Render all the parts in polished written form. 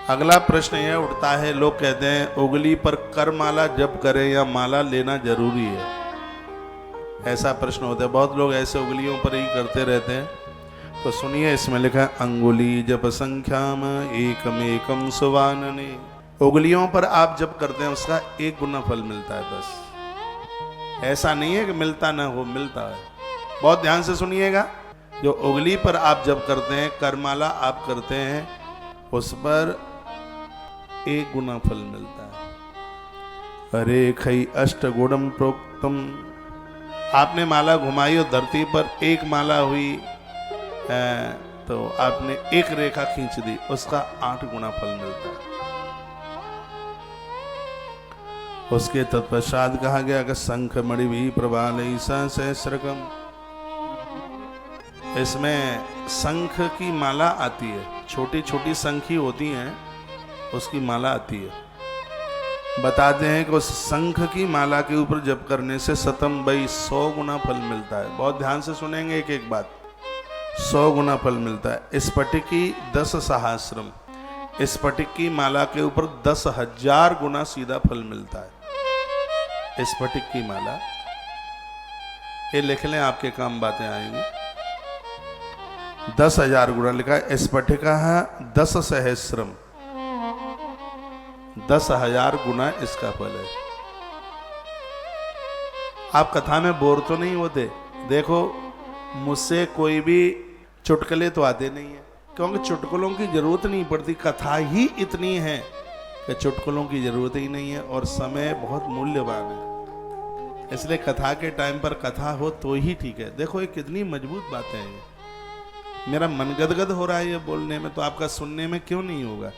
अगला प्रश्न यह उठता है, लोग कहते हैं उंगली पर कर माला जप करें या माला लेना जरूरी है। ऐसा प्रश्न होता है, बहुत लोग ऐसे उंगलियों पर ही करते रहते हैं। तो सुनिए, इसमें लिखा है अंगुली जप संख्याम एकमेकम सुवानने। उंगलियों पर आप जप करते हैं उसका 1 गुना फल मिलता है बस। ऐसा नहीं है कि मिलता ना हो, मिलता है। बहुत ध्यान से सुनिएगा, जो उंगली पर आप जप करते हैं, करमाला आप करते हैं, उस पर 1 गुना फल मिलता है। हरे खई अष्ट गुणम प्रोक्तम। आपने माला घुमाई और धरती पर 1 माला हुई, तो आपने 1 रेखा खींच दी, उसका 8 गुना फल मिलता है। उसके तत्पश्चात कहा गया कि शंख मणि भी प्रबाल सहस्रकम। इसमें शंख की माला आती है, छोटी छोटी शंखी होती हैं, उसकी माला आती है। बताते हैं कि उस शंख की माला के ऊपर जप करने से शतम बई 100 गुना फल मिलता है। बहुत ध्यान से सुनेंगे एक एक बात। 100 गुना फल मिलता है। स्फटिक की 10 सहस्रम, स्फटिक की माला के ऊपर 10,000 गुना सीधा फल मिलता है। स्फटिक की माला, ये लिख लें, आपके काम बातें आएंगी। 10,000 गुना लिखा है। स्फटिका 10 सहस्रम, 10,000 गुना इसका फल है। आप कथा में बोर तो नहीं होते? देखो, मुझसे कोई भी चुटकुले तो आते नहीं है, क्योंकि चुटकुलों की जरूरत नहीं पड़ती। कथा ही इतनी है कि चुटकुलों की जरूरत ही नहीं है, और समय बहुत मूल्यवान है। इसलिए कथा के टाइम पर कथा हो तो ही ठीक है। देखो, ये कितनी मजबूत बातें हैं। मेरा मन गदगद हो रहा है ये बोलने में, तो आपका सुनने में क्यों नहीं होगा?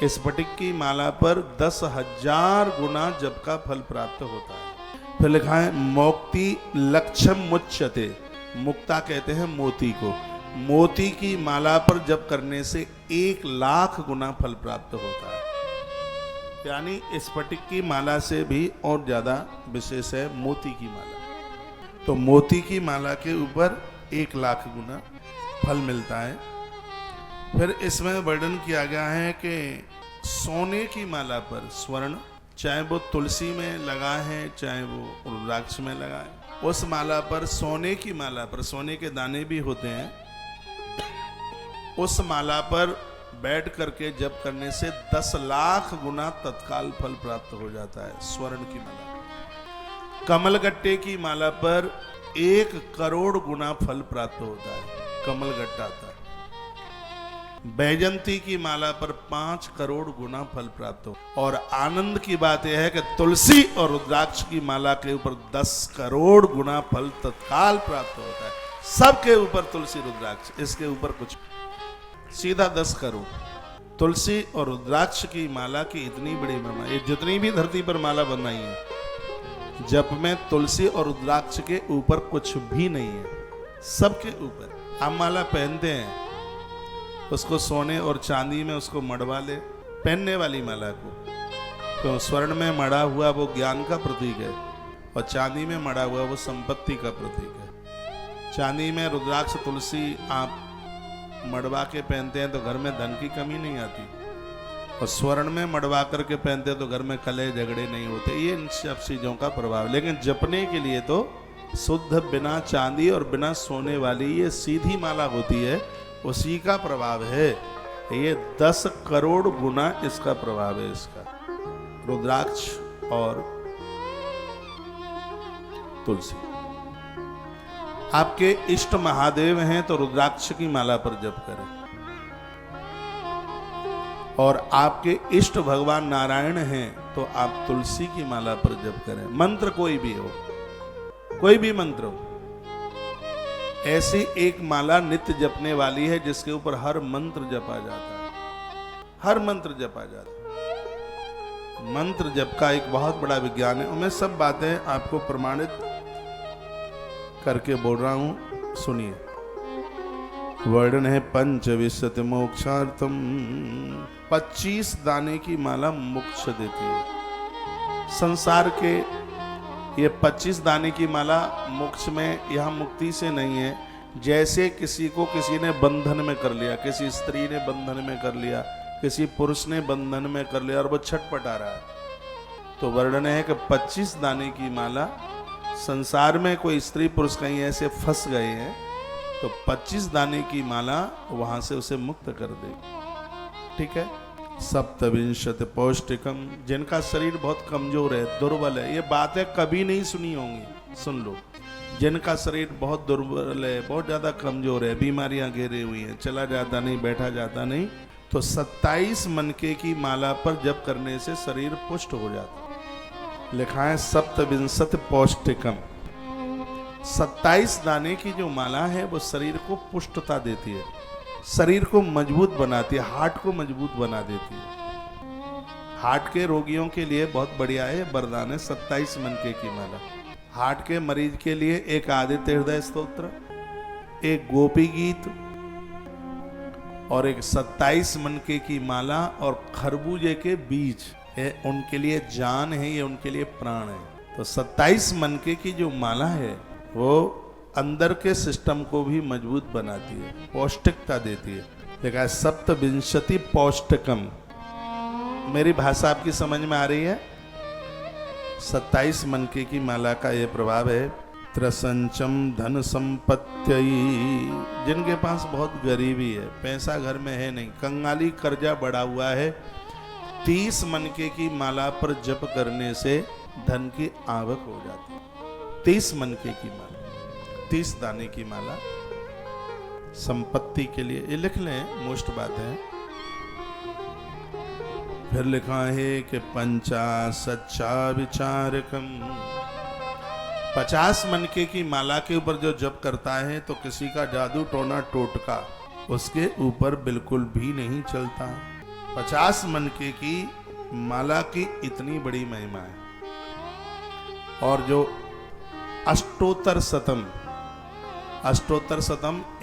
स्फटिक की माला पर 10,000 गुना जप का फल प्राप्त होता है। फिर लिखा है मोक्ति लक्ष्यम मुच्यते। मुक्ता कहते हैं मोती को। मोती की माला पर जप करने से 1,00,000 गुना फल प्राप्त होता है। यानी स्फटिक की माला से भी और ज्यादा विशेष है मोती की माला। तो मोती की माला के ऊपर 1,00,000 गुना फल मिलता है। फिर इसमें वर्णन किया गया है कि सोने की माला पर, स्वर्ण, चाहे वो तुलसी में लगा है चाहे वो रुद्राक्ष में लगा है, उस माला पर, सोने की माला पर, सोने के दाने भी होते हैं, उस माला पर बैठ करके जप करने से 10,00,000 गुना तत्काल फल प्राप्त हो जाता है। स्वर्ण की माला। कमलगट्टे की माला पर 1 करोड़ गुना फल प्राप्त होता है। कमलगट्टा था। बैजंती की माला पर 5 करोड़ गुना फल प्राप्त हो। और आनंद की बात यह है कि तुलसी और रुद्राक्ष की माला के ऊपर 10 करोड़ गुना फल तत्काल प्राप्त होता है। सबके ऊपर तुलसी रुद्राक्ष, इसके ऊपर कुछ, सीधा 10 करोड़। तुलसी और रुद्राक्ष की माला की इतनी बड़ी महिमा। ये जितनी भी धरती पर माला बनाई है, जप में तुलसी और रुद्राक्ष के ऊपर कुछ भी नहीं है, सबके ऊपर। आप माला पहनते हैं, उसको सोने और चांदी में उसको मढ़वा ले, पहनने वाली माला को, तो स्वर्ण में मढ़ा हुआ वो ज्ञान का प्रतीक है, और चांदी में मढ़ा हुआ वो संपत्ति का प्रतीक है। चांदी में रुद्राक्ष तुलसी आप मढ़वा के पहनते हैं तो घर में धन की कमी नहीं आती, और स्वर्ण में मढ़वा करके पहनते हैं तो घर में कलह झगड़े नहीं होते। ये इन सब चीजों का प्रभाव। लेकिन जपने के लिए तो शुद्ध बिना चांदी और बिना सोने वाली ये सीधी माला होती है, उसी का प्रभाव है। ये 10 करोड़ गुना इसका प्रभाव है, इसका रुद्राक्ष और तुलसी। आपके इष्ट महादेव हैं तो रुद्राक्ष की माला पर जप करें, और आपके इष्ट भगवान नारायण हैं तो आप तुलसी की माला पर जप करें। मंत्र कोई भी हो, कोई भी मंत्र हो। ऐसी एक माला नित्य जपने वाली है जिसके ऊपर हर मंत्र जपा जाता है, हर मंत्र जपा जाता है। मंत्र जप का एक बहुत बड़ा विज्ञान है, और मैं सब बातें आपको प्रमाणित करके बोल रहा हूं, सुनिए। वर्णन है पंचविंशति मोक्षार्थम। 25 दाने की माला मोक्ष देती है। संसार के ये 25 दाने की माला मोक्ष में, यह मुक्ति से नहीं है। जैसे किसी को किसी ने बंधन में कर लिया, किसी स्त्री ने बंधन में कर लिया, किसी पुरुष ने बंधन में कर लिया और वो छटपटा रहा है, तो वर्णन है कि 25 दाने की माला, संसार में कोई स्त्री पुरुष कहीं ऐसे फंस गए हैं तो 25 दाने की माला वहां से उसे मुक्त कर देगी। ठीक है। सप्तविंशति पौष्टिकम, जिनका शरीर बहुत कमजोर है, दुर्बल है, ये बातें कभी नहीं सुनी होंगी, सुन लो। जिनका शरीर बहुत दुर्बल है, बहुत ज्यादा कमजोर है, बीमारियां घेरे हुई हैं, चला जाता नहीं, बैठा जाता नहीं, तो 27 मनके की माला पर जप करने से शरीर पुष्ट हो जाता है। लिखा है सप्तविंशति पौष्टिकम, 27 दाने की जो माला है वो शरीर को पुष्टता देती है, शरीर को मजबूत बनाती है, हार्ट को मजबूत बना देती है। हार्ट के रोगियों के लिए बहुत बढ़िया है, वरदान है 27 मनके की माला। हार्ट के मरीज के लिए एक आदित्य हृदय स्तोत्र, एक गोपी गीत और एक 27 मनके की माला और खरबूजे के बीज है, उनके लिए जान है, ये उनके लिए प्राण है। तो 27 मनके की जो माला है वो अंदर के सिस्टम को भी मजबूत बनाती है, पौष्टिकता देती है। देखा है सप्तविंशति पौष्टिकम, मेरी भाषा आपकी समझ में आ रही है? 27 मनके की माला का ये प्रभाव है। त्रसंचम धन संपत्ति, जिनके पास बहुत गरीबी है, पैसा घर में है नहीं, कंगाली कर्जा बढ़ा हुआ है, 30 मनके की माला पर जप करने से धन की आवक हो जाती है। 30 मनके की माला, 30 दाने की माला संपत्ति के लिए, ये लिख लें, मोस्ट बात है। फिर लिखा है कि पंचा सच्चा विचारकम, 50 मनके की माला के ऊपर जो जप करता है तो किसी का जादू टोना टोटका उसके ऊपर बिल्कुल भी नहीं चलता। 50 मनके की माला की इतनी बड़ी महिमा है। और जो अष्टोत्तर शतम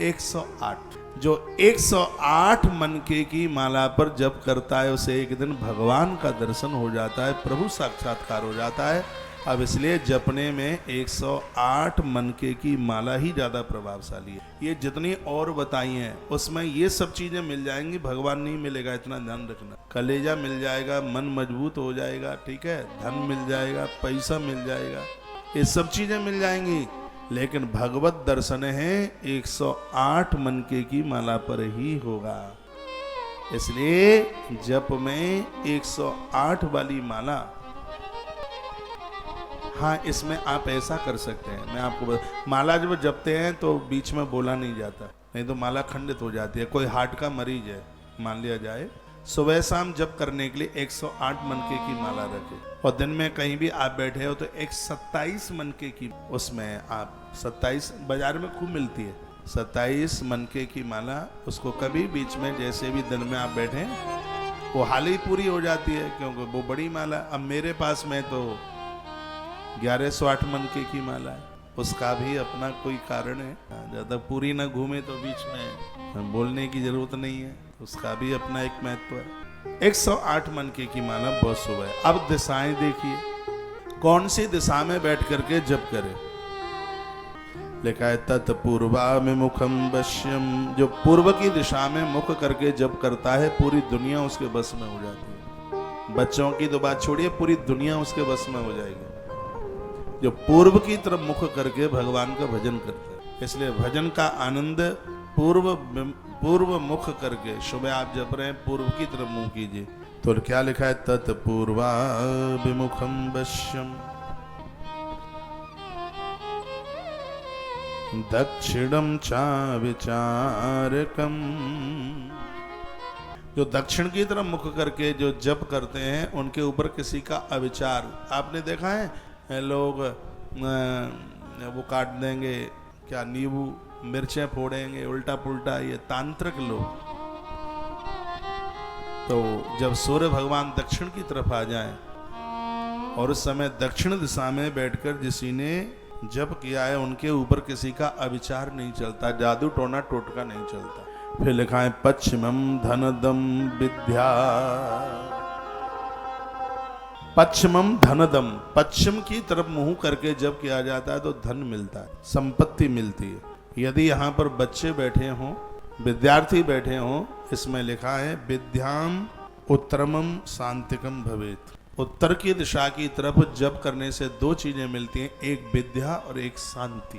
108, जो 108 मनके की माला पर जप करता है उसे एक दिन भगवान का दर्शन हो जाता है, प्रभु साक्षात्कार हो जाता है। अब इसलिए जपने में 108 मनके की माला ही ज्यादा प्रभावशाली है। ये जितनी और बताई हैं उसमें ये सब चीजें मिल जाएंगी, भगवान नहीं मिलेगा, इतना ध्यान रखना। कलेजा मिल जाएगा, मन मजबूत हो जाएगा, ठीक है, धन मिल जाएगा, पैसा मिल जाएगा, ये सब चीजें मिल जाएंगी, लेकिन भगवत दर्शन है 108 मनके की माला पर ही होगा। इसलिए जप में 108 वाली माला, हाँ इसमें आप ऐसा कर सकते हैं, मैं आपको माला जब जपते हैं तो बीच में बोला नहीं जाता, नहीं तो माला खंडित हो जाती है। कोई हार्ट का मरीज है मान लिया जाए, सुबह शाम जप करने के लिए 108 मनके की माला रखे, और दिन में कहीं भी आप बैठे हो तो एक 27 मनके की, उसमें आप 27 बाजार में खूब मिलती है, 27 मनके की माला, उसको कभी बीच में जैसे भी दिन में आप बैठे वो हाल ही पूरी हो जाती है, क्योंकि वो बड़ी माला। अब मेरे पास में तो 1108 मनके की माला है, उसका भी अपना कोई कारण है, ज्यादा पूरी ना घूमे तो बीच में बोलने की जरूरत नहीं है, उसका भी अपना एक महत्व है। 108 मनके की माला बहुत शुभ है। अब दिशाएं देखिए, कौन सी दिशा में बैठ करके जप करे। लिखा है तत्पूर्वाभिमुखम वश्यम, जो पूर्व की दिशा में मुख करके जप करता है पूरी दुनिया उसके बस में हो जाती है। बच्चों की तो बात छोड़िए, पूरी दुनिया उसके बस में हो जाएगी जो पूर्व की तरफ मुख करके भगवान का भजन करते हैं। इसलिए भजन का आनंद पूर्व मुख करके, सुबह आप जप रहे हैं पूर्व की तरफ मुंह कीजिए। तो क्या लिखा है, तत्पूर्वाभिमुखम वश्यम दक्षिणम चा विचारकम, जो दक्षिण की तरफ मुख करके जो जप करते हैं उनके ऊपर किसी का अविचार, आपने देखा है लोग वो काट देंगे, क्या नींबू मिर्चें फोड़ेंगे, उल्टा पुल्टा, ये तांत्रिक लोग। तो जब सूर्य भगवान दक्षिण की तरफ आ जाए और उस समय दक्षिण दिशा में बैठकर जिसी ने जप किया है उनके ऊपर किसी का अविचार नहीं चलता, जादू टोना टोटका नहीं चलता। फिर लिखा है पश्चिमम धनदम विद्या, पश्चिमम धनदम, पश्चिम की तरफ मुंह करके जब किया जाता है तो धन मिलता है, संपत्ति मिलती है। यदि यहाँ पर बच्चे बैठे हों विद्यार्थी बैठे हों, इसमें लिखा है विद्याम उत्तरमम शांतिकम भवेत। उत्तर की दिशा की तरफ जप करने से दो चीजें मिलती हैं, एक विद्या और एक शांति।